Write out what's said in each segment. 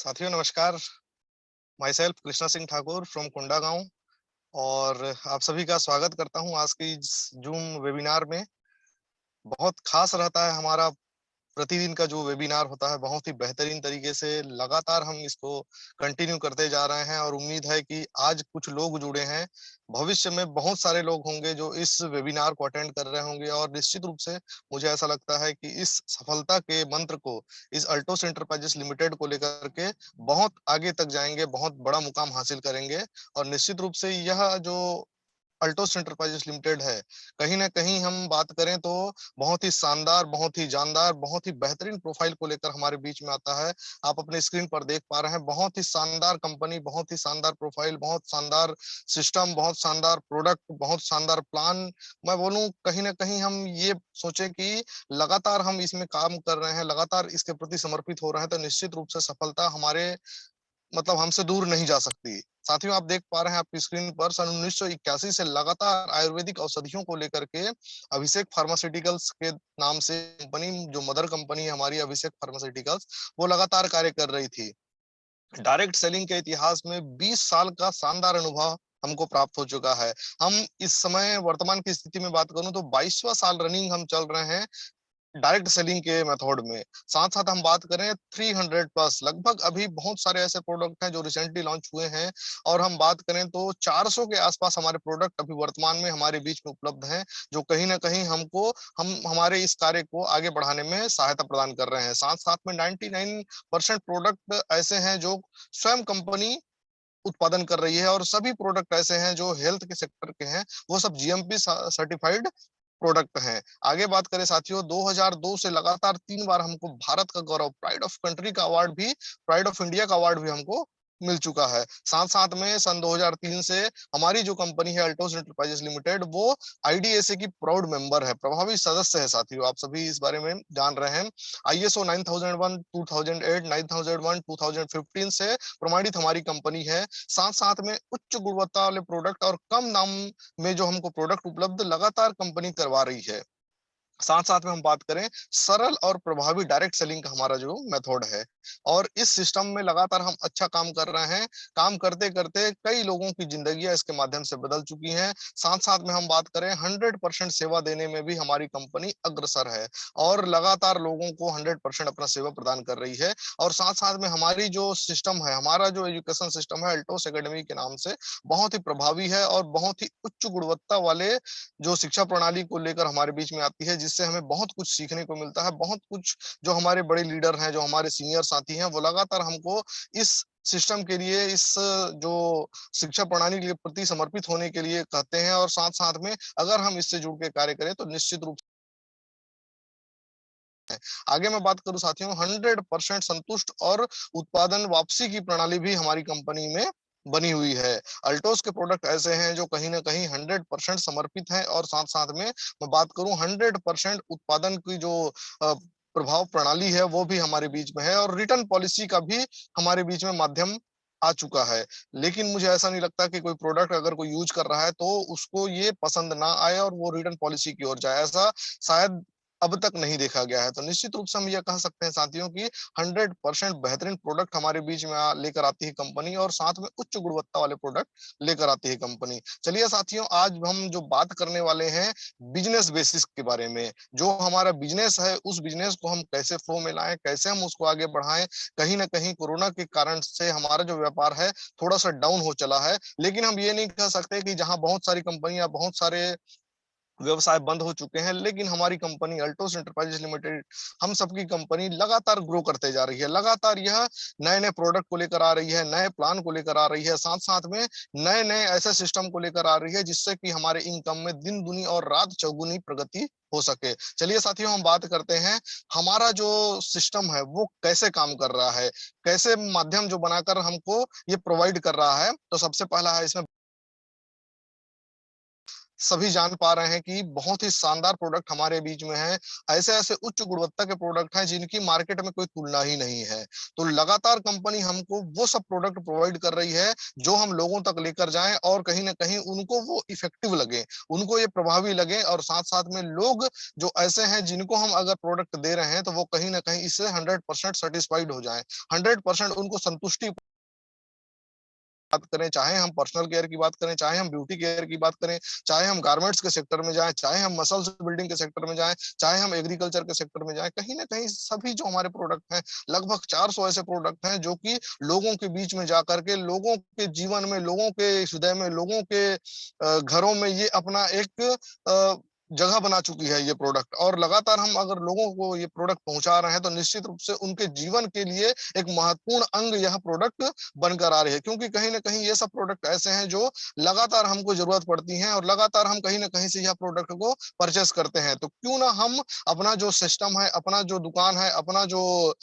साथियों नमस्कार। My self Krishna Singh Thakur from Kondagaon और आप सभी का स्वागत करता हूं आज की जूम वेबिनार में। बहुत खास रहता है हमारा प्रतिदिन का जो वेबिनार होता है, बहुत ही बेहतरीन तरीके से लगातार हम इसको कंटिन्यू करते जा रहे हैं और उम्मीद है कि आज कुछ लोग जुड़े हैं। भविष्य में बहुत सारे लोग होंगे जो इस वेबिनार को अटेंड कर रहे होंगे और निश्चित रूप से मुझे ऐसा लगता है कि इस सफलता के मंत्र को, इस अल्टोस एंटरप्राइजेस लिमिटेड को लेकर के बहुत आगे तक जाएंगे, बहुत बड़ा मुकाम हासिल करेंगे। और निश्चित रूप से यह जो अल्टोस एंटरप्राइजेस लिमिटेड है, कहीं न कहीं हम बात करें तो बहुत ही शानदार, बहुत ही जानदार, बहुत ही बेहतरीन प्रोफाइल को लेकर हमारे बीच में आता है। आप अपने स्क्रीन पर देख पा रहे हैं, बहुत ही शानदार कंपनी, बहुत ही शानदार प्रोफाइल, बहुत शानदार सिस्टम, बहुत शानदार प्रोडक्ट, बहुत शानदार प्लान। मैं बोलूँ कहीं न कहीं हम ये सोचे कि लगातार हम इसमें काम कर रहे हैं, लगातार इसके प्रति समर्पित हो रहे हैं, तो निश्चित रूप से सफलता हमारे हमसे दूर नहीं जा सकती। साथियों, आप देख पा रहे हैं आपकी स्क्रीन पर सन 1981 से लगातार आयुर्वेदिक औषधियों को लेकर के अभिषेक फार्मास्यूटिकल्स के नाम से कंपनी, जो मदर कंपनी है हमारी अभिषेक फार्मास्यूटिकल्स, वो लगातार कार्य कर रही थी। डायरेक्ट सेलिंग के इतिहास में 20 साल का शानदार अनुभव हमको प्राप्त हो चुका है। हम इस समय वर्तमान की स्थिति में बात करूं तो 22वां साल रनिंग हम चल रहे हैं डायरेक्ट सेलिंग के मेथड में। साथ-साथ हम बात करें 300 प्लस, लगभग अभी बहुत सारे ऐसे प्रोडक्ट हैं जो रिसेंटली लॉन्च हुए हैं और हम बात करें तो 400 के आसपास हमारे प्रोडक्ट अभी वर्तमान में हमारे बीच में उपलब्ध हैं, जो कहीं न कहीं हमको हम हमारे इस कार्य को आगे बढ़ाने में सहायता प्रदान कर रहे हैं। साथ-साथ में 99% प्रोडक्ट ऐसे हैं जो स्वयं कंपनी उत्पादन कर रही है और सभी प्रोडक्ट ऐसे हैं जो हेल्थ के सेक्टर के हैं, वो सब जीएमपी सर्टिफाइड प्रोडक्ट हैं। आगे बात करें साथियों, 2002 से लगातार 3 बार हमको भारत का गौरव, प्राइड ऑफ कंट्री का अवार्ड भी, प्राइड ऑफ इंडिया का अवार्ड भी हमको मिल चुका है। साथ-साथ में सन 2003 से हमारी जो कंपनी है अल्टोस एंटरप्राइजेस लिमिटेड, वो आईडीएसए की प्राउड मेंबर है, प्रभावी सदस्य है साथियों। आप सभी इस बारे में जान रहे हैं। आईएसओ 9001, 2008, 9001, 2015 से प्रमाणित हमारी कंपनी है। साथ-साथ में उच्च गुणवत्ता वाले प्रोडक्ट और कम दाम में जो हमको प्रोडक्ट उपलब्ध लगातार कंपनी करवा रही है। साथ-साथ में हम बात करें, सरल और प्रभावी डायरेक्ट सेलिंग का हमारा जो मेथड है और इस सिस्टम में लगातार हम अच्छा काम कर रहे हैं। काम करते-करते कई लोगों की ज़िंदगियाँ इसके माध्यम से बदल चुकी हैं। साथ-साथ में हम बात करें 100% सेवा देने में भी हमारी कंपनी अग्रसर है और लगातार लोगों को 100% अपना सेवा प्रदान कर रही है। और साथ-साथ में हमारी जो सिस्टम है, हमारा जो एजुकेशन सिस्टम है अल्टोस एकेडमी के नाम से, बहुत ही प्रभावी है और बहुत ही उच्च गुणवत्ता वाले जो शिक्षा प्रणाली को लेकर हमारे बीच में आती है, जिससे हमें बहुत कुछ सीखने को मिलता है। बहुत कुछ जो हमारे बड़े लीडर हैं, जो हमारे सीनियर साथी हैं, वो लगातार हमको इस सिस्टम के लिए, इस जो शिक्षा प्रणाली के प्रति समर्पित होने के लिए कहते हैं और साथ-साथ में अगर हम इससे जुड़ के कार्य करें तो निश्चित रूप से आगे मैं बात करूँ साथियों, 100% संतुष्ट और उत्पादन वापसी की प्रणाली भी हमारी कंपनी में बनी हुई है। अल्टोस के प्रोडक्ट ऐसे हैं जो कहीं न कहीं 100% समर्पित हैं और साथ-साथ में मैं बात करूँ 100% उत्पादन की जो प्रभाव प्रणाली है वो भी हमारे बीच में है और रिटर्न पॉलिसी का भी हमारे बीच में माध्यम आ चुका है। लेकिन मुझे ऐसा नहीं लगता कि कोई प्रोडक्ट अगर कोई यूज़ कर रहा है तो उसको ये पसंद ना आए और वो रिटर्न पॉलिसी की ओर जाए। ऐसा शायद अब तक नहीं देखा गया है। तो निश्चित रूप से हम ये कह सकते हैं साथियों कि 100% बेहतरीन प्रोडक्ट हमारे बीच में लेकर आती है कंपनी और साथ में उच्च गुणवत्ता वाले प्रोडक्ट लेकर आती है कंपनी। चलिए साथियों, आज हम जो बात करने वाले हैं बिज़नेस बेसिस के बारे में। जो हमारा बिज़नेस है, उस बिज़नेस को हम कैसे फ्लो में लाएँ, कैसे हम उसको आगे बढ़ाएँ। कहीं न कहीं कोरोना के कारण से हमारा जो व्यापार है, थोड़ा-सा डाउन हो चला है। लेकिन हम ये नहीं कह सकते कि जहाँ बहुत सारी कंपनियाँ, बहुत सारे व्यवसाय बंद हो चुके हैं, लेकिन हमारी कंपनी अल्टोस एंटरप्राइजेस लिमिटेड, हम सबकी कंपनी लगातार ग्रो करते जा रही है। लगातार यह नए-नए प्रोडक्ट को लेकर आ रही है, नए प्लान को लेकर आ रही है, साथ-साथ में नए-नए ऐसे सिस्टम को लेकर आ रही है जिससे कि हमारे इनकम में दिन दुनी और रात चौगुनी प्रगति हो सके। चलिए साथियों, हम बात करते हैं हमारा जो सिस्टम है वो कैसे काम कर रहा है, कैसे माध्यम जो बनाकर हमको ये प्रोवाइड कर रहा है। तो सबसे पहला है इसमें सभी जान पा रहे हैं कि बहुत ही शानदार प्रोडक्ट हमारे बीच में है। ऐसे-ऐसे उच्च गुणवत्ता के प्रोडक्ट हैं जिनकी मार्केट में कोई तुलना ही नहीं है। तो लगातार कंपनी हमको वो सब प्रोडक्ट प्रोवाइड कर रही है जो हम लोगों तक लेकर जाएँ और कहीं न कहीं उनको वो इफेक्टिव लगे, उनको ये प्रभावी लगे और साथ-साथ में लोग जो ऐसे हैं जिनको हम अगर प्रोडक्ट दे रहे हैं तो वो कहीं न कहीं इससे 100% सैटिस्फाइड हो जाएँ। 100% उनको संतुष्टि बात करें, चाहे हम पर्सनल केयर की बात करें, चाहे हम ब्यूटी केयर की बात करें, चाहे हम गारमेंट्स के सेक्टर में जाएँ, चाहे हम मसल्स बिल्डिंग के सेक्टर में जाएँ, चाहे हम एग्रीकल्चर के सेक्टर में जाएँ, कहीं न कहीं सभी जो हमारे प्रोडक्ट हैं, लगभग 400 ऐसे प्रोडक्ट हैं जो कि लोगों के बीच में जाकर के, लोगों के जीवन में, लोगों के हृदय में, लोगों के घरों में ये अपना एक जगह बना चुकी है ये प्रोडक्ट और लगातार हम अगर लोगों को ये प्रोडक्ट पहुँचा रहे हैं, तो निश्चित रूप से उनके जीवन के लिए एक महत्वपूर्ण अंग यह प्रोडक्ट बनकर आ रही है क्योंकि कहीं न कहीं ये सब प्रोडक्ट ऐसे हैं जो लगातार हमको ज़रूरत पड़ती हैं और लगातार हम कहीं न कहीं से यह प्रोडक्ट को परचेज़ करते हैं। तो क्यों ना हम अपना जो सिस्टम है, अपना जो दुकान है, अपना जो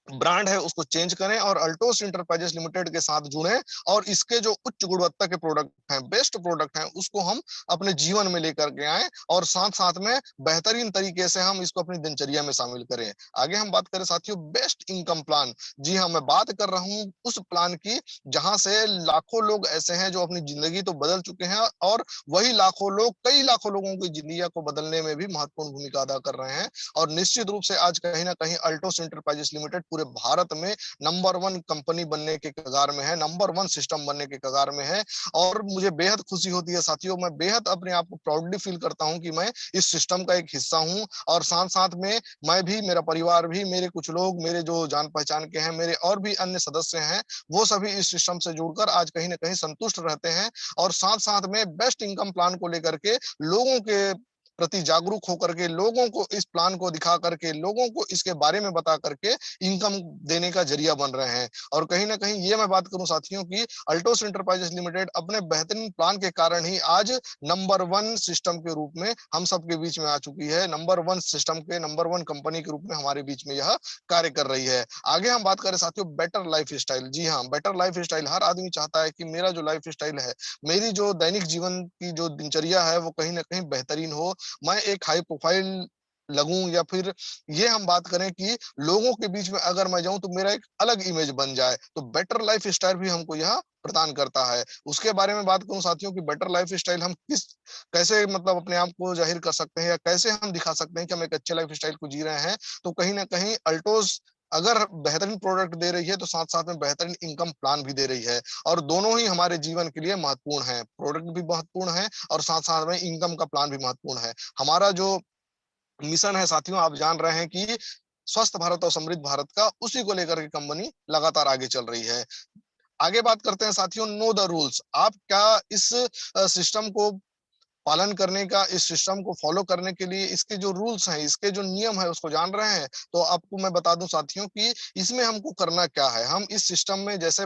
ब्रांड है उसको चेंज करें और अल्टोस एंटरप्राइजेस लिमिटेड के साथ जुड़ें और इसके जो उच्च गुणवत्ता के प्रोडक्ट हैं, बेस्ट प्रोडक्ट हैं, उसको हम अपने जीवन में लेकर के आएँ और साथ-साथ में बेहतरीन तरीके से हम इसको अपनी दिनचर्या में शामिल करें। आगे हम बात करें साथियों बेस्ट इनकम प्लान। जी हाँ, मैं बात कर रहा हूँ उस प्लान की जहाँ से लाखों लोग ऐसे हैं जो अपनी ज़िंदगी तो बदल चुके हैं और वही लाखों लोग कई लाखों लोगों की ज़िंदगियों को बदलने में भी महत्वपूर्ण भूमिका अदा कर रहे हैं। और निश्चित रूप से आज कहीं न कहीं अल्टोस एंटरप्राइजेस लिमिटेड पूरे भारत में नंबर 1 कंपनी बनने के कगार में है, नंबर 1 सिस्टम बनने के कगार में है और मुझे बेहद खुशी होती है साथियों, मैं बेहद अपने आप को प्राउडली फील करता हूँ कि मैं इस सिस्टम का एक हिस्सा हूँ और साथ-साथ में मैं भी, मेरा परिवार भी, मेरे कुछ लोग, मेरे जो जान-पहचान के हैं, मेरे और भी अन्य सदस्य हैं, वो सभी इस सिस्टम से जुड़कर आज कहीं न कहीं संतुष्ट रहते हैं और साथ-साथ में बेस्ट इनकम प्लान को लेकर के लोगों के प्रति जागरूक होकर के लोगों को इस प्लान को दिखा करके लोगों को इसके बारे में बता करके इनकम देने का जरिया बन रहे हैं और कहीं ना कहीं ये मैं बात करूं साथियों की अल्टोस एंटरप्राइजेस लिमिटेड अपने बेहतरीन प्लान के कारण ही आज नंबर 1 सिस्टम के रूप में हम सबके बीच में आ चुकी है। नंबर 1 सिस्टम के नंबर 1 कंपनी के रूप में हमारे बीच में यह कार्य कर रही है। आगे हम बात करें साथियों बेटर लाइफ स्टाइल। जी हाँ, बेटर लाइफ स्टाइल हर आदमी चाहता है कि मेरा जो लाइफ स्टाइल है, मेरी जो दैनिक जीवन की जो दिनचर्या है वो कहीं ना कहीं बेहतरीन हो, मैं एक हाई प्रोफाइल लगूं या फिर ये हम बात करें कि लोगों के बीच में अगर मैं जाऊं तो मेरा एक अलग इमेज बन जाए, तो बेटर लाइफ स्टाइल भी हमको यह प्रदान करता है। उसके बारे में बात करूं साथियों कि बेटर लाइफ स्टाइल हम किस कैसे मतलब अपने आप को जाहिर कर सकते हैं या कैसे हम दिखा सकते हैं कि हम एक अच्छे लाइफ स्टाइल को जी रहे हैं, तो कहीं ना कहीं अल्टोज अगर बेहतरीन प्रोडक्ट दे रही है तो साथ साथ में बेहतरीन इनकम प्लान भी दे रही है और दोनों ही हमारे जीवन के लिए महत्वपूर्ण है। प्रोडक्ट भी महत्वपूर्ण है और साथ-साथ में इनकम का प्लान भी महत्वपूर्ण है। हमारा जो मिशन है साथियों आप जान रहे हैं कि स्वस्थ भारत और समृद्ध भारत का, उसी को लेकर के कंपनी लगातार आगे चल रही है। आगे बात करते हैं साथियों नो द रूल्स। आप क्या इस सिस्टम को पालन करने का, इस सिस्टम को फॉलो करने के लिए इसके जो रूल्स हैं, इसके जो नियम है उसको जान रहे हैं? तो आपको मैं बता दूं साथियों कि इसमें हमको करना क्या है? हम इस सिस्टम में जैसे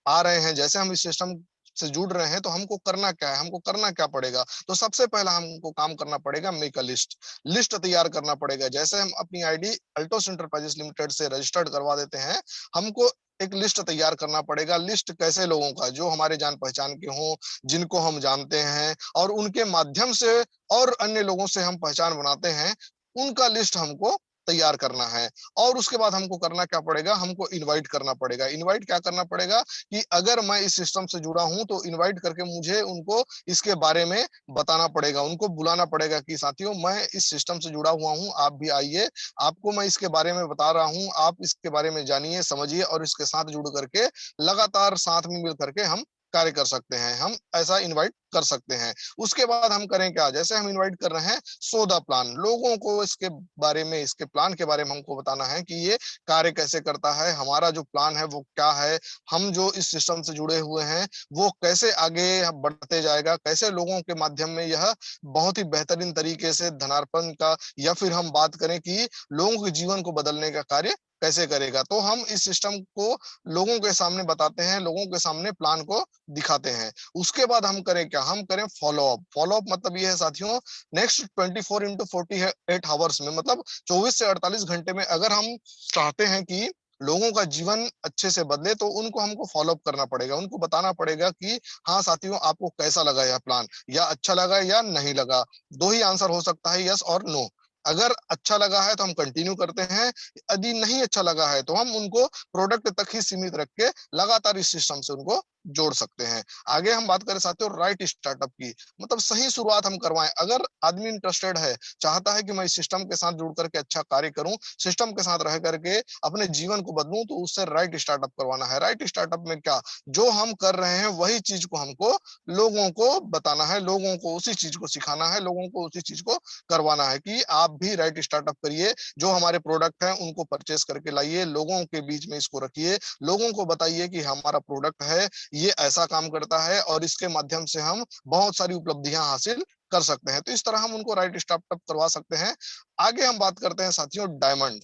आ रहे हैं, जैसे हम इस सिस्टम से जुड़ रहे हैं, तो हमको करना क्या है? हमको करना क्या पड़ेगा? तो सबसे पहला हमको काम करना पड़ेगा मेक अ लिस्ट। लिस्ट तैयार करना पड़ेगा। जैसे हम अपनी आईडी अल्टोस एंटरप्राइजेस लिमिटेड से रजिस्टर्ड करवा देते हैं, हमको एक लिस्ट तैयार करना पड़ेगा। लिस्ट कैसे लोगों का? जो हमारे जान-पहचान के हों, जिनको हम जानते हैं और उनके माध्यम से और अन्य लोगों से हम पहचान बनाते हैं, उनका लिस्ट हमको तैयार करना है। और उसके बाद हमको करना क्या पड़ेगा? हमको इनवाइट करना पड़ेगा। इनवाइट क्या करना पड़ेगा कि अगर मैं इस सिस्टम से जुड़ा हूँ, तो इनवाइट करके मुझे उनको इसके बारे में बताना पड़ेगा, उनको बुलाना पड़ेगा कि साथियों मैं इस सिस्टम से जुड़ा हुआ हूँ, आप भी आइए, आपको मैं इसके बारे में बता रहा हूँ, आप इसके बारे में जानिए, समझिए और इसके साथ जुड़ करके लगातार साथ में मिल करके हम कार्य कर सकते हैं, हम ऐसा इनवाइट कर सकते हैं। उसके बाद हम करें क्या? जैसे हम इनवाइट कर रहे हैं, सो द प्लान, लोगों को इसके बारे में, इसके प्लान के बारे में हमको बताना है कि ये कार्य कैसे करता है, हमारा जो प्लान है वो क्या है, हम जो इस सिस्टम से जुड़े हुए हैं वो कैसे आगे बढ़ते जाएगा, कैसे लोगों के माध्यम में यह बहुत ही बेहतरीन तरीके से धनार्पण का या फिर हम बात करें कि लोगों के जीवन को बदलने का कार्य कैसे करेगा। तो हम इस सिस्टम को लोगों के सामने बताते हैं, लोगों के सामने प्लान को दिखाते हैं। उसके बाद हम करें क्या? हम करें फॉलो अप। फॉलो अप मतलब ये है साथियों, नेक्स्ट 24 into 48 हावर्स में, मतलब 24 से 48 घंटे में अगर हम चाहते हैं कि लोगों का जीवन अच्छे से बदले, तो उनको हमको फॉलो अप करना पड़ेगा, उनको बताना पड़ेगा कि हाँ साथियों, आपको कैसा लगा यह प्लान, या अच्छा लगा या नहीं लगा। 2 ही आंसर हो सकता है, यस और नो। अगर अच्छा लगा है तो हम कंटिन्यू करते हैं, यदि नहीं अच्छा लगा है तो हम उनको प्रोडक्ट तक ही सीमित रख के लगातार इस सिस्टम से उनको जोड़ सकते हैं। आगे हम बात करें साथियों राइट स्टार्टअप की, मतलब सही शुरुआत हम करवाएं। अगर आदमी इंटरेस्टेड है, चाहता है कि मैं इस सिस्टम के साथ जुड़ करके अच्छा कार्य करूं, सिस्टम के साथ रह करके अपने जीवन को बदलूं, तो उससे राइट स्टार्टअप करवाना है। राइट स्टार्टअप में क्या, जो हम कर रहे हैं वही चीज को हमको लोगों को बताना है, लोगों को उसी चीज को सिखाना है, लोगों को उसी चीज को करवाना है कि आप भी राइट स्टार्टअप करिए, जो हमारे प्रोडक्ट हैं उनको परचेस करके लाइए, लोगों के बीच में इसको रखिए, लोगों को बताइए कि हमारा प्रोडक्ट है, ये ऐसा काम करता है और इसके माध्यम से हम बहुत सारी उपलब्धियां हासिल कर सकते हैं। तो इस तरह हम उनको राइट स्टार्टअप करवा सकते हैं। आगे हम बात करते हैं साथियों डायमंड।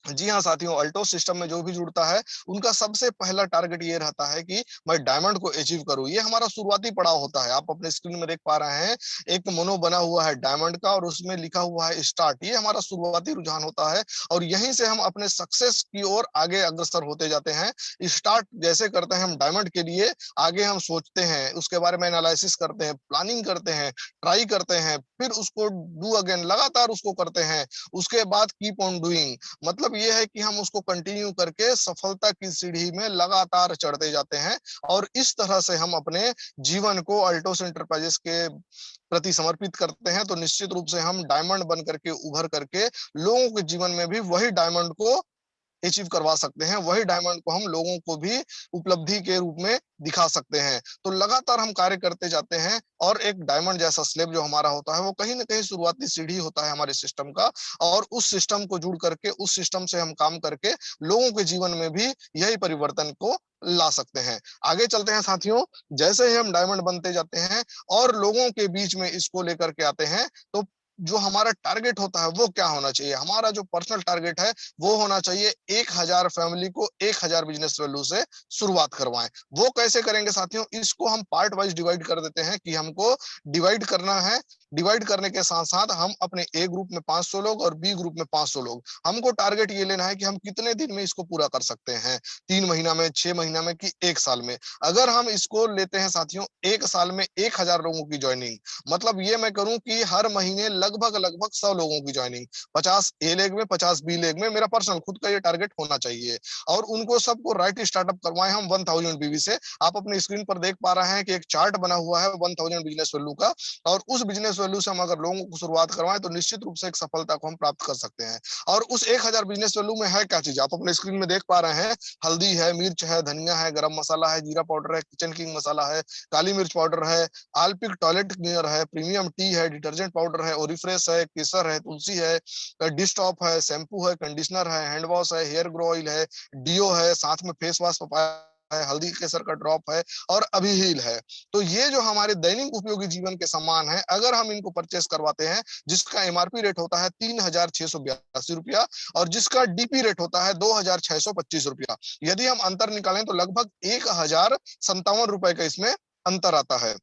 जी हाँ साथियों, अल्टोस सिस्टम में जो भी जुड़ता है, उनका सबसे पहला टारगेट ये रहता है कि मैं डायमंड को अचीव करूं। ये हमारा शुरुआती पड़ाव होता है। आप अपने स्क्रीन में देख पा रहे हैं, एक मोनो बना हुआ है डायमंड का और उसमें लिखा हुआ है स्टार्ट। ये हमारा शुरुआती रुझान होता है और यहीं से हम अपने सक्सेस की ओर आगे अग्रसर होते जाते हैं। स्टार्ट जैसे करते हैं हम डायमंड के लिए, आगे हम सोचते हैं, उसके बारे में एनालिसिस करते हैं, प्लानिंग करते हैं, ट्राई करते हैं, फिर उसको डू अगेन, लगातार उसको करते हैं। उसके बाद कीप ऑन डूइंग, मतलब ये है कि हम उसको कंटिन्यू करके सफलता की सीढ़ी में लगातार चढ़ते जाते हैं। और इस तरह से हम अपने जीवन को अल्टोस एंटरप्राइजेस के प्रति समर्पित करते हैं, तो निश्चित रूप से हम डायमंड बन करके उभर करके लोगों के जीवन में भी वही डायमंड को अचीव करवा सकते हैं, वही डायमंड को हम लोगों को भी उपलब्धि के रूप में दिखा सकते हैं। तो लगातार हम कार्य करते जाते हैं और एक डायमंड जैसा स्लेब जो हमारा होता है, वो कहीं ना कहीं शुरुआती सीढ़ी होता है हमारे सिस्टम का, और उस सिस्टम को जुड़ करके, उस सिस्टम से हम काम करके लोगों के जीवन में भी यही परिवर्तन को ला सकते हैं। आगे चलते हैं साथियों, जैसे ही हम डायमंड बनते जाते हैं और लोगों के बीच में इसको लेकर के आते हैं, तो जो हमारा टारगेट होता है वो क्या होना चाहिए, हमारा जो पर्सनल टारगेट है वो होना चाहिए 1000 फैमिली को 1000 बिजनेस वैल्यू से शुरुआत करवाएं। वो कैसे करेंगे साथियों, इसको हम पार्ट वाइज डिवाइड कर देते हैं कि हमको डिवाइड करना है। डिवाइड करने के साथ साथ हम अपने ए ग्रुप में 500 लोग और बी ग्रुप में 500 लोग, हमको टारगेट ये लेना है कि हम कितने दिन में इसको पूरा कर सकते हैं, 3 महीना में, 6 महीना में, कि 1 साल में। अगर हम इसको लेते हैं साथियों 1 साल में 1000 लोगों की ज्वाइनिंग, मतलब ये मैं करूं कि हर महीने लगभग लगभग 100 लोगों की ज्वाइनिंग, 50 ए लेग में, 50 बी लेग में, मेरा पर्सनल खुद का ये टारगेट होना चाहिए। और उनको सबको राइट स्टार्टअप करवाएं हम 1000 बीवी से। आप अपने स्क्रीन पर देख पा रहे हैं कि एक चार्ट बना हुआ है 1000 बिजनेस वैल्यू का, और उस बिजनेस वैल्यू से हम अगर लोगों को शुरुआत करवाएं तो निश्चित रूप से एक सफलता को हम प्राप्त कर सकते हैं। और उस 1000 बिजनेस वैल्यू में है क्या चीज, आप अपने स्क्रीन में देख पा रहे हैं, हल्दी है, मिर्च है, धनिया है, गरम मसाला है, जीरा पाउडर है, किचन किंग मसाला है, काली मिर्च पाउडर है, आलपिक टॉयलेट क्लीनर है, प्रीमियम टी है, डिटर्जेंट पाउडर है, ओरिफ्रेश है, केसर है, तुलसी है, डिश टॉप है, शैम्पू है, कंडीशनर है, हैंड वॉश है, हेयर ग्रो ऑयल है, डियो है, साथ में फेस वॉश पपाया है, हल्दी केसर का ड्रॉप है और अभी हील है। तो ये जो हमारे दैनिक उपयोगी जीवन के सामान है, अगर हम इनको परचेस करवाते हैं, जिसका एमआरपी रेट होता है 3682 रुपया और जिसका डीपी रेट होता है 2625 रुपया, यदि हम अंतर निकालें तो लगभग 1057 रुपए का इसमें अंतर आता है।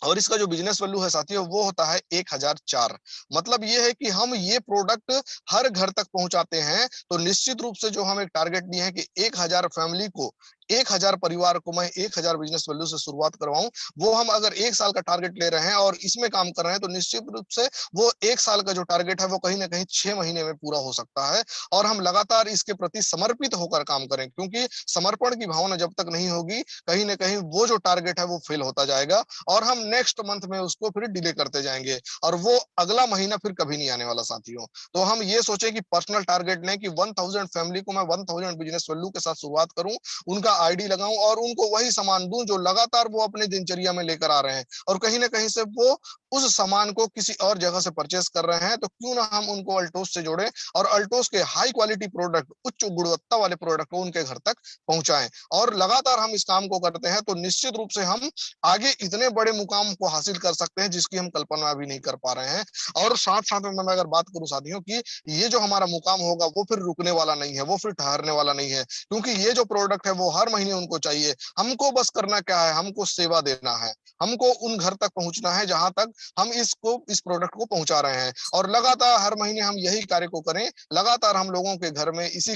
और इसका जो बिजनेस वैल्यू है साथियों वो होता है 1004। मतलब ये है कि हम ये प्रोडक्ट हर घर तक पहुंचाते हैं, तो निश्चित रूप से जो हम एक टारगेट दिए हैं कि 1000 फैमिली को, 1000 परिवार को मैं 1000 बिजनेस वैल्यू से शुरुआत करवाऊं, वो हम अगर 1 साल का टारगेट ले रहे हैं और इसमें काम कर रहे हैं, तो निश्चित रूप से वो 1 साल का जो टारगेट है वो कहीं ना कहीं 6 महीने में पूरा हो सकता है। और हम लगातार इसके प्रति समर्पित होकर काम करें, क्योंकि समर्पण की भावना जब तक नहीं होगी, कहीं ना कहीं वो जो टारगेट है वो फेल होता जाएगा और हम नेक्स्ट मंथ में उसको फिर डिले करते जाएंगे और वो अगला महीना फिर कभी नहीं आने वाला साथियों। तो हम ये सोचे कि पर्सनल टारगेट नहीं, कि 1000 फैमिली को मैं 1000 बिजनेस वैल्यू के साथ शुरुआत करूं, उनका आईडी लगाऊं और उनको वही सामान दूं जो लगातार वो अपने दिनचर्या में लेकर आ रहे हैं, और कहीं ना कहीं से वो उस सामान को किसी और जगह से परचेस कर रहे हैं, तो क्यों ना हम उनको अल्टोस से जोड़ें और अल्टोस के हाई क्वालिटी प्रोडक्ट, उच्च गुणवत्ता वाले प्रोडक्ट को उनके घर तक पहुंचाएं। और लगातार हम इस काम को करते हैं तो निश्चित रूप से हम आगे इतने बड़े मुकाम को हासिल कर सकते हैं जिसकी हम कल्पना भी नहीं कर पा रहे हैं। और साथ साथ में मैं अगर बात करूं साथियों की, ये जो हमारा मुकाम होगा वो फिर रुकने वाला नहीं है, वो फिर ठहरने वाला नहीं है, क्योंकि ये जो प्रोडक्ट है वो हर महीने उनको चाहिए। हमको बस करना क्या है, हमको सेवा देना है, हमको उन घर तक पहुंचना है जहां तक हम इस प्रोडक्ट को पहुंचा रहे हैं, और लगातार हर महीने हम यही कार्य को करें, लगातार हम लोगों के घर में इसी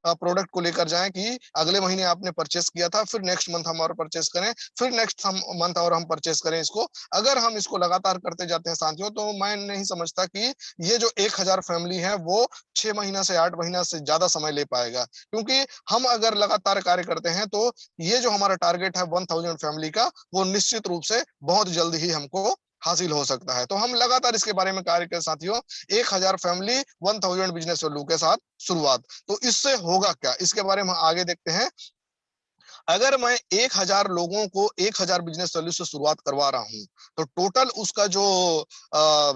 प्रोडक्ट को लेकर जाएं कि अगले महीने आपने परचेस किया था, फिर नेक्स्ट मंथ हम और परचेस करें, फिर नेक्स्ट मंथ और हम परचेस करें इसको। अगर हम इसको लगातार करते जाते हैं साथियों, तो मैं नहीं समझता कि ये जो 1000 फैमिली है वो 6 महीना से 8 महीना से ज्यादा समय ले पाएगा, क्योंकि हम अगर लगातार कार्य करते हैं तो ये जो हमारा टारगेट है 1000 फैमिली का, वो निश्चित रूप से बहुत जल्द ही हमको हासिल हो सकता है। तो हम लगातार इसके बारे में कार्य करें साथियों। 1000 फैमिली 1000 बिजनेस वैल्यू के साथ शुरुआत। तो इससे होगा क्या, इसके बारे में आगे देखते हैं। अगर मैं 1000 लोगों को 1000 बिजनेस वैल्यू से शुरुआत करवा रहा हूं, तो टोटल उसका जो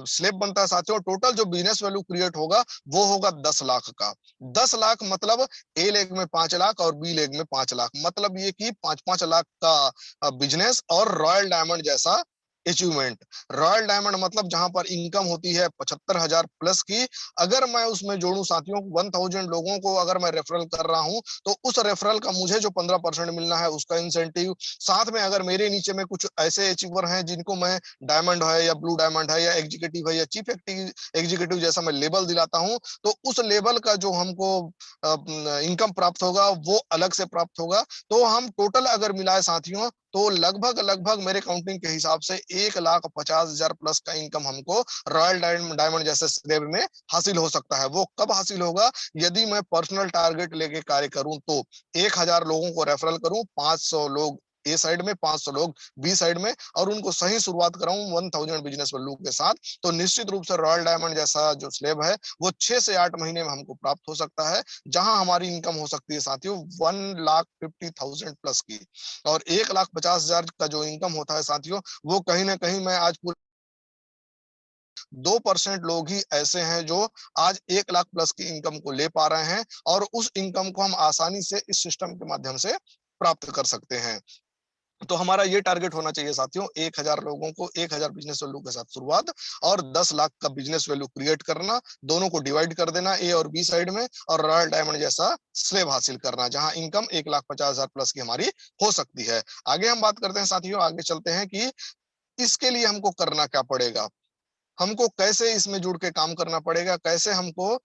स्लेब बनता है साथियों, टोटल जो बिजनेस वैल्यू क्रिएट होगा वो होगा 10 लाख का। 10 लाख मतलब ए लेग में 5 लाख और बी लेग में 5 लाख, मतलब ये कि 5-5 लाख का बिजनेस और रॉयल डायमंड जैसा अचीवमेंट। रॉयल डायमंड मतलब जहां पर इनकम होती है 75,000 प्लस की। अगर मैं उसमें जोड़ूं साथियों 1000 लोगों को अगर मैं रेफरल कर रहा हूं, तो उस रेफरल का मुझे जो 15% मिलना है उसका इंसेंटिव, साथ में अगर मेरे नीचे में कुछ ऐसे अचीवर हैं जिनको मैं डायमंड है या ब्लू डायमंड है या एग्जीक्यूटिव है या चीफ एग्जीक्यूटिव जैसा मैं लेबल दिलाता हूं, तो उस लेवल का जो हमको इनकम प्राप्त होगा वो अलग से प्राप्त होगा। तो हम टोटल अगर मिलाए साथियों, तो लगभग लगभग मेरे काउंटिंग के हिसाब से 1,50,000 प्लस का इनकम हमको रॉयल डायमंड जैसे स्लेब में हासिल हो सकता है। वो कब हासिल होगा, यदि मैं पर्सनल टारगेट लेके कार्य करूं तो 1000 लोगों को रेफरल करूं, 500 लोग ए साइड में, 500 लोग बी साइड में, और उनको सही शुरुआत कराऊं 1000 बिजनेस वैल्यू के साथ, तो निश्चित रूप से रॉयल डायमंड जैसा जो स्लेब है वो 6 से 8 महीने में हमको प्राप्त हो सकता है, जहां हमारी इनकम हो सकती है साथियों 1,50,000 प्लस की। और 1,50,000 का जो इनकम होता है साथियों, वो कहीं ना कहीं मैं आज पूरे 2% लोग ही ऐसे हैं जो आज 1 लाख प्लस की इनकम को ले पा रहे हैं, और उस इनकम को हम आसानी से इस सिस्टम के माध्यम से प्राप्त कर सकते हैं। तो हमारा ये टारगेट होना चाहिए साथियों, 1000 लोगों को 1000 बिजनेस वैल्यू के साथ शुरुआत, और 10 लाख का बिजनेस वैल्यू क्रिएट करना, दोनों को डिवाइड कर देना ए और बी साइड में, और रॉयल डायमंड जैसा स्लेब हासिल करना, जहां इनकम 1,50,000 प्लस की हमारी हो सकती है। आगे हम बात करते हैं साथियों, आगे चलते हैं कि इसके लिए हमको करना क्या पड़ेगा, हमको कैसे इसमें जुड़ के काम करना पड़ेगा, कैसे हमको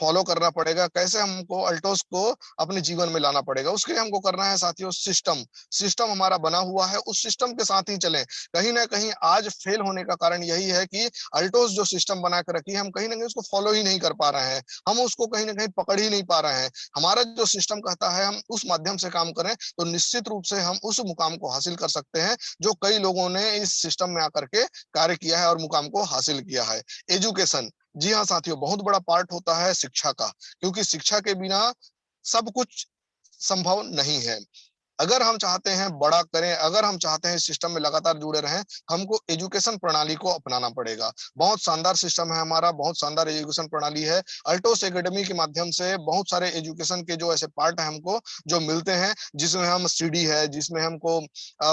फॉलो करना पड़ेगा, कैसे हमको अल्टोस को अपने जीवन में लाना पड़ेगा। उसके लिए हमको करना है साथियों सिस्टम। सिस्टम हमारा बना हुआ है, उस सिस्टम के साथ ही चलें। कहीं ना कहीं आज फेल होने का कारण यही है कि अल्टोस जो सिस्टम बना कर रखी है, हम कहीं ना कहीं उसको फॉलो ही नहीं कर पा रहे हैं, हम उसको कहीं ना कहीं पकड़ ही नहीं पा रहे हैं। हमारा जो सिस्टम कहता है हम उस माध्यम से काम करें, तो निश्चित रूप से हम उस मुकाम को हासिल कर सकते हैं जो कई लोगों ने इस सिस्टम में आकर के कार्य किया है और मुकाम को हासिल किया है। एजुकेशन, जी हाँ साथियों, बहुत बड़ा पार्ट होता है शिक्षा का, क्योंकि शिक्षा के बिना सब कुछ संभव नहीं है। अगर हम चाहते हैं बड़ा करें, अगर हम चाहते हैं इस सिस्टम में लगातार जुड़े रहें, हमको एजुकेशन प्रणाली को अपनाना पड़ेगा। बहुत शानदार सिस्टम है हमारा, बहुत शानदार एजुकेशन प्रणाली है। अल्टोस एकेडमी के माध्यम से बहुत सारे एजुकेशन के जो ऐसे पार्ट है हमको जो मिलते हैं, जिसमें हम सीडी है, जिसमें हमको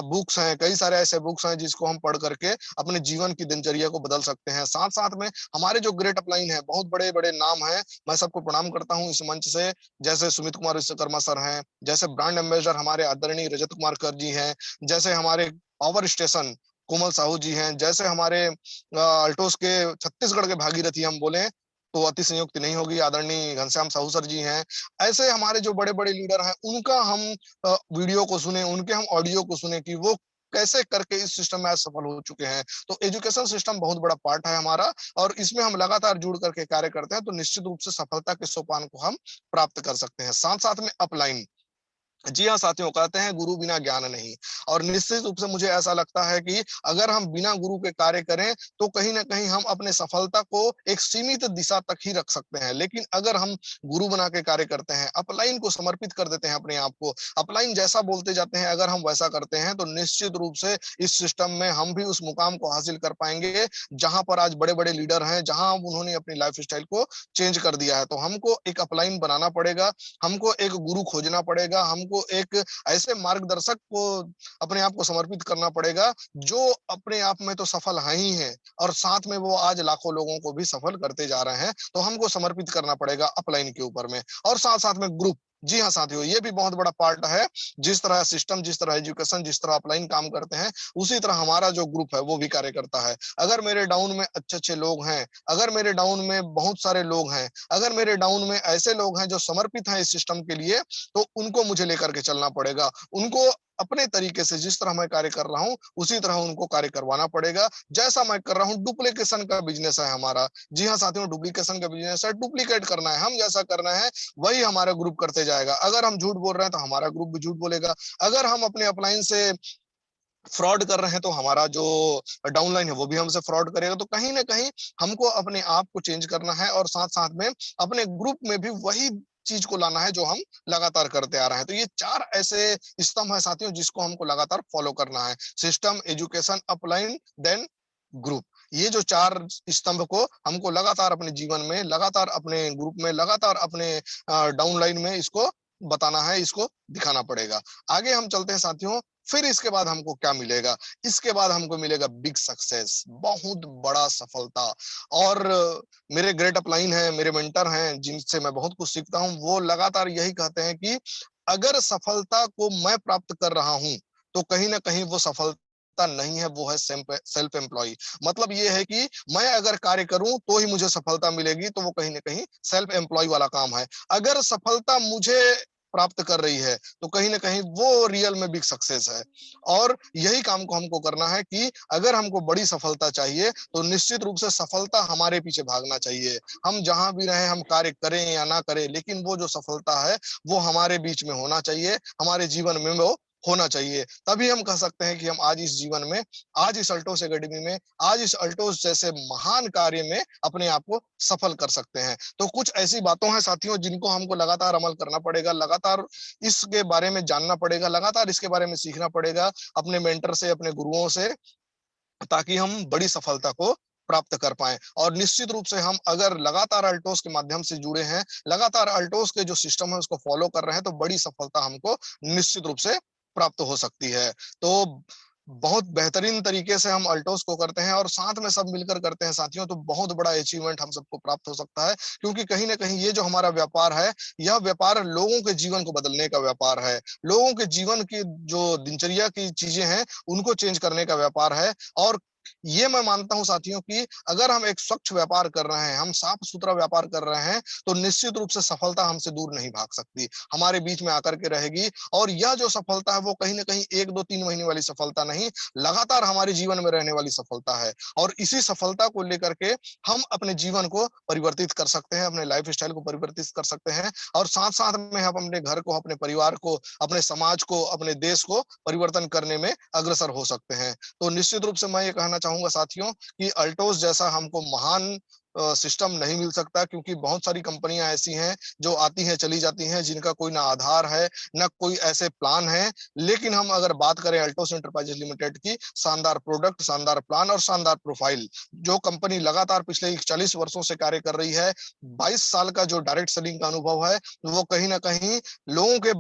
बुक्स हैं, कई सारे ऐसे बुक्स हैं जिसको हम पढ़ करके अपने जीवन की दिनचर्या को बदल सकते हैं। साथ साथ में हमारे जो ग्रेट अपलाइन है, बहुत बड़े बड़े नाम है, मैं सबको प्रणाम करता हूँ इस मंच से, जैसे सुमित कुमार विश्वकर्मा सर हैं, जैसे ब्रांड एम्बेसडर हमारे आदरणीय रजत कुमार कर जी हैं, जैसे हमारे पावर स्टेशन कोमल साहू जी हैं, जैसे हमारे अल्टोस के छत्तीसगढ़ के भागीरथी हम बोले तो अति संयुक्त नहीं होगी, आदरणीय घनश्याम साहू सर जी हैं। ऐसे हमारे जो बड़े बड़े लीडर हैं, उनका हम वीडियो को सुने, उनके हम ऑडियो को सुने कि वो कैसे करके इस सिस्टम में आज सफल हो चुके हैं। तो एजुकेशन सिस्टम बहुत बड़ा पार्ट है हमारा, और इसमें हम लगातार जुड़ करके कार्य करते हैं तो निश्चित रूप से सफलता के सोपान को हम प्राप्त कर सकते हैं। साथ साथ में अपलाइन, जी हाँ साथियों, कहते हैं गुरु बिना ज्ञान नहीं, और निश्चित रूप से मुझे ऐसा लगता है कि अगर हम बिना गुरु के कार्य करें तो कहीं ना कहीं हम अपने सफलता को एक सीमित दिशा तक ही रख सकते हैं। लेकिन अगर हम गुरु बना के कार्य करते हैं, अपलाइन को समर्पित कर देते हैं अपने आप को, अपलाइन जैसा बोलते जाते हैं, अगर हम वैसा करते हैं तो निश्चित रूप से इस सिस्टम में हम भी उस मुकाम को हासिल कर पाएंगे जहां पर आज बड़े बड़े लीडर हैं, जहां उन्होंने अपनी लाइफ स्टाइल को चेंज कर दिया है। तो हमको एक अपलाइन बनाना पड़ेगा, हमको एक गुरु खोजना पड़ेगा, हमको एक ऐसे मार्गदर्शक को अपने आप को समर्पित करना पड़ेगा जो अपने आप में तो सफल है ही है, और साथ में वो आज लाखों लोगों को भी सफल करते जा रहे हैं। तो हमको समर्पित करना पड़ेगा अपलाइन के ऊपर में, और साथ साथ में ग्रुप। जी हाँ साथियों, ये भी बहुत बड़ा पार्ट है। जिस तरह सिस्टम, जिस तरह एजुकेशन, जिस तरह अपलाइन काम करते हैं, उसी तरह हमारा जो ग्रुप है वो भी कार्य करता है। अगर मेरे डाउन में अच्छे-अच्छे लोग हैं, अगर मेरे डाउन में बहुत सारे लोग हैं, अगर मेरे डाउन में ऐसे लोग हैं जो समर्पित हैं इस सिस्टम के लिए, तो उनको मुझे लेकर के चलना पड़ेगा। उनको अपने तरीके से जिस तरह मैं कार्य कर रहा हूँ, उसी तरह उनको कार्य करवाना पड़ेगा। जैसा मैं कर रहा हूँ, डुप्लीकेशन का बिज़नेस है हमारा। जी हाँ साथियों, डुप्लीकेशन का बिज़नेस है, डुप्लीकेट करना है। हम जैसा कर रहे हैं, वही हमारा ग्रुप करते जाएगा। अगर हम झूठ बोल रहे हैं तो हमारा ग्रुप भी झूठ बोलेगा। अगर हम अपने अपलाइन से फ्रॉड कर रहे हैं तो हमारा जो डाउनलाइन है वो भी हमसे फ्रॉड करेगा। तो कहीं ना कहीं हमको अपने आप को चेंज करना है और साथ साथ में अपने ग्रुप में भी वही चीज को लाना है जो हम लगातार करते आ रहे हैं। तो ये चार ऐसे स्तंभ है साथियों जिसको हमको लगातार फॉलो करना है। System, education, upline, then group. ये जो चार स्तंभ को हमको लगातार अपने जीवन में, लगातार अपने ग्रुप में, लगातार अपने डाउनलाइन में इसको बताना है, इसको दिखाना पड़ेगा। आगे हम चलते हैं साथियों। फिर इसके बाद हमको क्या मिलेगा? इसके बाद हमको मिलेगा बिग सक्सेस, बहुत बड़ा सफलता। और मेरे ग्रेट अपलाइन हैं, मेरे मेंटर हैं, जिनसे मैं बहुत कुछ सीखता हूँ, वो लगातार यही कहते हैं कि अगर सफलता को मैं प्राप्त कर रहा हूँ, तो कहीं न कहीं वो सफलता नहीं है, वो है सेल्फ एम्प्लॉयी। मतलब ये है कि मैं अगर कार्य करूँ, तो ही मुझे सफलता मिलेगी, तो वो कहीं न कहीं सेल्फ एम्प्लॉयी वाला काम है। अगर सफलता मुझे प्राप्त कर रही है, तो कहीं न कहीं वो रियल में बिग सक्सेस है। और यही काम को हमको करना है कि अगर हमको बड़ी सफलता चाहिए, तो निश्चित रूप से सफलता हमारे पीछे भागना चाहिए। हम जहाँ भी रहें, हम कार्य करें या ना करें, लेकिन वो जो सफलता है, वो हमारे बीच में होना चाहिए, हमारे जीवन में वो होना चाहिए। तभी हम कह सकते हैं कि हम आज इस जीवन में, आज इस अल्टोस एकेडमी में, आज इस अल्टोस जैसे महान कार्य में अपने आप को सफल कर सकते हैं। तो कुछ ऐसी बातों हैं साथियों जिनको हमको लगातार अमल करना पड़ेगा, लगातार इसके बारे में जानना पड़ेगा, लगातार इसके बारे में सीखना पड़ेगा अपने मेंटर से, अपने गुरुओं से, ताकि हम बड़ी सफलता को प्राप्त कर पाएं। और निश्चित रूप से हम अगर लगातार अल्टोस के माध्यम से जुड़े हैं, लगातार अल्टोस के जो सिस्टम है उसको फॉलो कर रहे हैं, तो बड़ी सफलता हमको निश्चित रूप से प्राप्त हो सकती है। तो बहुत बेहतरीन तरीके से हम अल्टोस को करते हैं और साथ में सब मिलकर करते हैं साथियों, तो बहुत बड़ा अचीवमेंट हम सबको प्राप्त हो सकता है। क्योंकि कहीं ना कहीं ये जो हमारा व्यापार है, यह व्यापार लोगों के जीवन को बदलने का व्यापार है। लोगों के जीवन की जो दिनचर्या की चीजें हैं, उनको चेंज करने का व्यापार है। और ये मैं मानता हूं साथियों कि अगर हम एक स्वच्छ व्यापार कर रहे हैं, हम साफ सुथरा व्यापार कर रहे हैं, तो निश्चित रूप से सफलता हमसे दूर नहीं भाग सकती, हमारे बीच में आकर के रहेगी। और यह जो सफलता है वो कहीं ना कहीं 1 2 3 महीने वाली सफलता नहीं, लगातार हमारे जीवन में रहने वाली सफलता है। और इसी सफलता को लेकर के हम अपने जीवन को परिवर्तित कर सकते हैं, अपने लाइफ स्टाइल को परिवर्तित कर सकते हैं। और साथ साथ में हम अपने घर को, अपने परिवार को, अपने समाज को, अपने देश को परिवर्तन करने में अग्रसर हो सकते हैं। तो निश्चित रूप से मैं ये कहना चाहूंगा साथियों कि अल्टोस जैसा हमको महान सिस्टम नहीं मिल सकता, क्योंकि बहुत सारी कंपनियां ऐसी हैं जो आती हैं चली जाती हैं, जिनका कोई ना आधार है, ना कोई ऐसे प्लान है। लेकिन हम अगर बात करें अल्टोस एंटरप्राइजेस लिमिटेड की, शानदार प्रोडक्ट, शानदार प्लान और शानदार प्रोफाइल, जो कंपनी लगातार पिछले 40 वर्षों से कार्य कर रही है, 22 साल का जो डायरेक्ट सेलिंग का अनुभव है, वो कहीं ना कहीं लोगों के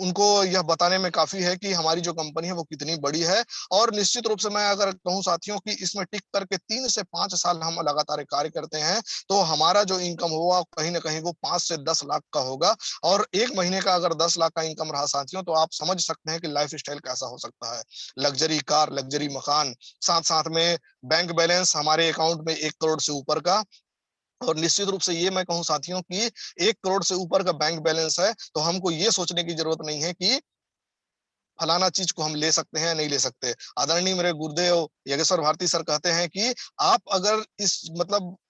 उनको यह बताने में काफी है कि हमारी जो कंपनी है वो कितनी बड़ी है। और निश्चित रूप से मैं अगर कहूं साथियों कि इसमें टिक करके 3 से 5 साल हम लगातार कार्य करते हैं, तो हमारा जो इनकम होगा कहीं ना कहीं वो 5 से 10 लाख का होगा। और एक महीने का अगर 10 लाख का इनकम रहा साथियों, तो आप समझ सकते हैं कि लाइफ स्टाइल कैसा हो सकता है। लग्जरी कार, लग्जरी मकान, साथ साथ में बैंक बैलेंस हमारे अकाउंट में 1 करोड़ से ऊपर का। और निश्चित रूप से ये मैं कहूँ साथियों कि 1 करोड़ से ऊपर का बैंक बैलेंस है, तो हमको ये सोचने की जरूरत नहीं है कि फलाना चीज को हम ले सकते हैं, नहीं ले सकते। आदरणीय मेरे गुरुदेव योगेश्वर भारती सर कहते हैं कि आप अगर इस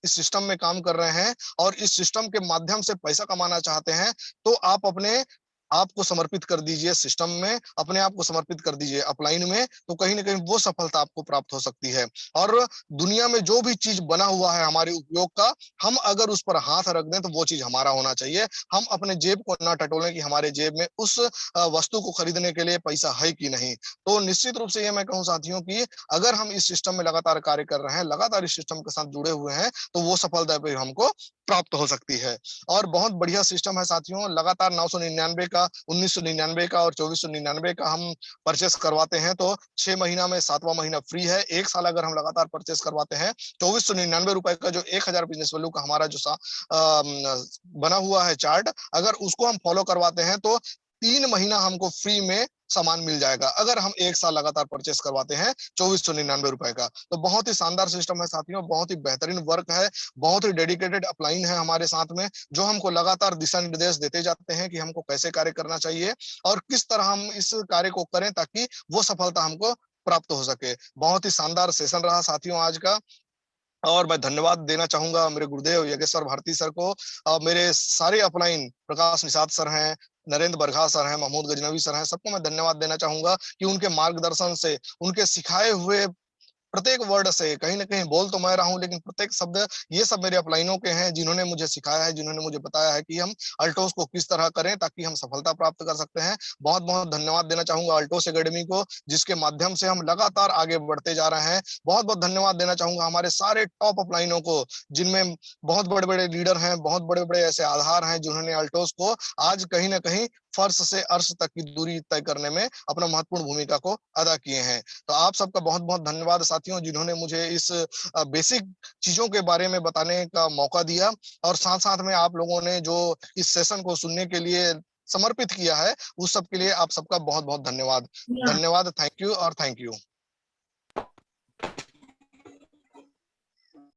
सिस्टम में काम कर रहे हैं और इस सिस्टम के माध्यम से पैसा कमाना चाहते हैं, तो आप अपने आप को समर्पित कर दीजिए सिस्टम में, अपने आप को समर्पित कर दीजिए अपलाइन में, तो कहीं ना कहीं वो सफलता आपको प्राप्त हो सकती है। और दुनिया में जो भी चीज बना हुआ है हमारे उपयोग का, हम अगर उस पर हाथ रख दें तो वो चीज हमारा होना चाहिए। हम अपने जेब को ना टटोलें कि हमारे जेब में उस वस्तु को खरीदने के लिए पैसा है कि नहीं। तो निश्चित रूप से ये मैं कहूँ साथियों कि अगर हम इस सिस्टम में लगातार कार्य कर रहे हैं, लगातार इस सिस्टम के साथ जुड़े हुए हैं, तो वो सफलता भी हमको प्राप्त हो सकती है। और बहुत बढ़िया सिस्टम है साथियों, लगातार 999 का, 1999 का और 2499 का हम परचेस करवाते हैं तो 6 महीना में 7वां महीना फ्री है। 1 साल अगर हम लगातार परचेस करवाते हैं, 2499 रुपए का जो 1000 बिजनेस वैल्यू का हमारा जो बना हुआ है चार्ट, अगर उसको हम फॉलो करवाते हैं तो 3 महीना हमको फ्री में सामान मिल जाएगा, अगर हम 1 साल लगातार परचेस करवाते हैं 2499 रुपए का। तो बहुत ही शानदार सिस्टम है साथियों, बहुत ही बेहतरीन वर्क है, बहुत ही डेडिकेटेड अपलाइन है हमारे साथ में, जो हमको लगातार दिशा निर्देश देते जाते हैं कि हमको कैसे कार्य करना चाहिए और किस तरह हम इस कार्य को करें ताकि वो सफलता हमको प्राप्त हो सके। बहुत ही शानदार सेशन रहा साथियों आज का, और मैं धन्यवाद देना चाहूंगा मेरे गुरुदेव योगेश्वर भारती सर को, मेरे सारे अपलाइन प्रकाश निषाद सर हैं, नरेंद्र बरखा सर हैं, महमूद गजनवी सर हैं, सबको मैं धन्यवाद देना चाहूंगा कि उनके मार्गदर्शन से, उनके सिखाए हुए प्रत्येक वर्ड से कहीं न कहीं बोल तो मैं रहा हूँ, लेकिन प्रत्येक शब्द ये सब मेरे अपलाइनों के हैं, जिन्होंने मुझे सिखाया है, जिन्होंने मुझे बताया है कि हम अल्टोस को किस तरह करें ताकि हम सफलता प्राप्त कर सकते हैं। बहुत-बहुत धन्यवाद देना चाहूँगा अल्टोस अकेडमी को, जिसके माध्यम से हम लगातार आगे बढ़ते जा रहे हैं। बहुत-बहुत धन्यवाद देना चाहूँगा हमारे सारे टॉप अपलाइनों को, जिनमें बहुत बड़े-बड़े लीडर हैं, बहुत बड़े-बड़े ऐसे आधार हैं, जिन्होंने अल्टोस को आज कहीं न कहीं फर्श से अर्श तक की दूरी तय करने में अपना महत्वपूर्ण भूमिका को अदा किए हैं। तो आप सबका बहुत-बहुत धन्यवाद साथियों, जिन्होंने मुझे इस बेसिक चीज़ों के बारे में बताने का मौका दिया, और साथ-साथ में आप लोगों ने जो इस सेशन को सुनने के लिए समर्पित किया है, उस सब के लिए आप सबका बहुत-बहुत धन्यवाद। Yeah. धन्यवाद, थैंक यू और थैंक यू।